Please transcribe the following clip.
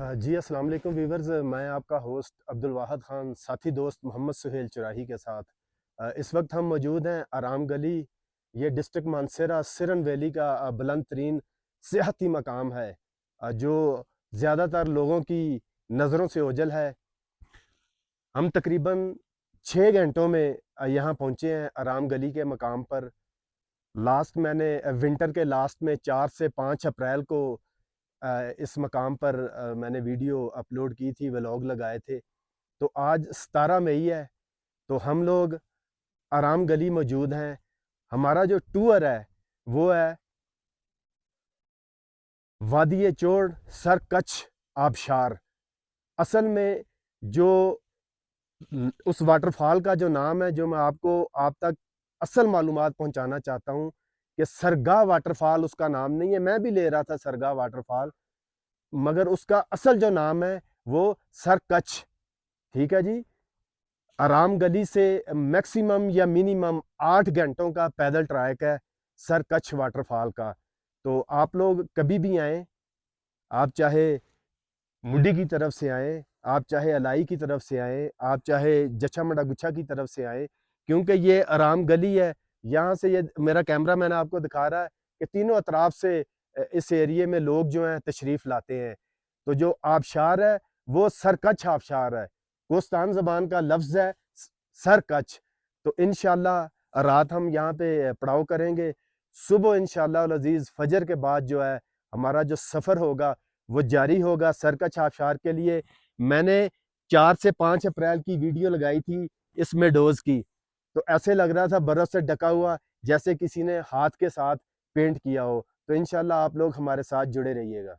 جی السلام علیکم ویورز، میں آپ کا ہوسٹ عبدالواحد خان ساتھی دوست محمد سہیل چراہی کے ساتھ اس وقت ہم موجود ہیں آرام گلی۔ یہ ڈسٹرکٹ مانسہرہ سرن ویلی کا بلند ترین سیاحتی مقام ہے جو زیادہ تر لوگوں کی نظروں سے اوجھل ہے۔ ہم تقریباً 6 گھنٹوں میں یہاں پہنچے ہیں آرام گلی کے مقام پر۔ میں نے ونٹر کے لاسٹ میں 4 سے 5 اپریل کو اس مقام پر میں نے ویڈیو اپلوڈ کی تھی، ولاگ لگائے تھے۔ تو آج 17 مئی ہے، تو ہم لوگ آرام گلی موجود ہیں۔ ہمارا جو ٹور ہے وہ ہے وادی چوڑ سر کچھ آبشار۔ اصل میں جو اس واٹر فال کا جو نام ہے، جو میں آپ تک اصل معلومات پہنچانا چاہتا ہوں کہ سرگاہ واٹر فال اس کا نام نہیں ہے۔ میں بھی لے رہا تھا سرگاہ واٹر فال، مگر اس کا اصل جو نام ہے وہ سر کچھ، ٹھیک ہے جی۔ آرام گلی سے میکسیمم یا منیمم 8 گھنٹوں کا پیدل ٹریک ہے سر کچھ واٹر فال کا۔ تو آپ لوگ کبھی بھی آئیں، آپ چاہے مڈی کی طرف سے آئیں، آپ چاہے الائی کی طرف سے آئیں، آپ چاہے جچھا مڈا گچھا کی طرف سے آئیں، کیونکہ یہ آرام گلی ہے۔ یہاں سے یہ میرا کیمرہ مین آپ کو دکھا رہا ہے کہ تینوں اطراف سے اس ایریے میں لوگ جو ہیں تشریف لاتے ہیں۔ تو جو آبشار ہے وہ سر کچھ آبشار ہے، کوستان زبان کا لفظ ہے سر کچھ۔ تو انشاءاللہ رات ہم یہاں پہ پڑاؤ کریں گے، صبح انشاءاللہ العزیز فجر کے بعد جو ہے ہمارا جو سفر ہوگا وہ جاری ہوگا سر کچھ آبشار کے لیے۔ میں نے 4 سے 5 اپریل کی ویڈیو لگائی تھی اس میں ڈوز کی، تو ایسے لگ رہا تھا برف سے ڈھکا ہوا، جیسے کسی نے ہاتھ کے ساتھ پینٹ کیا ہو۔ تو انشاءاللہ آپ لوگ ہمارے ساتھ جڑے رہیے گا۔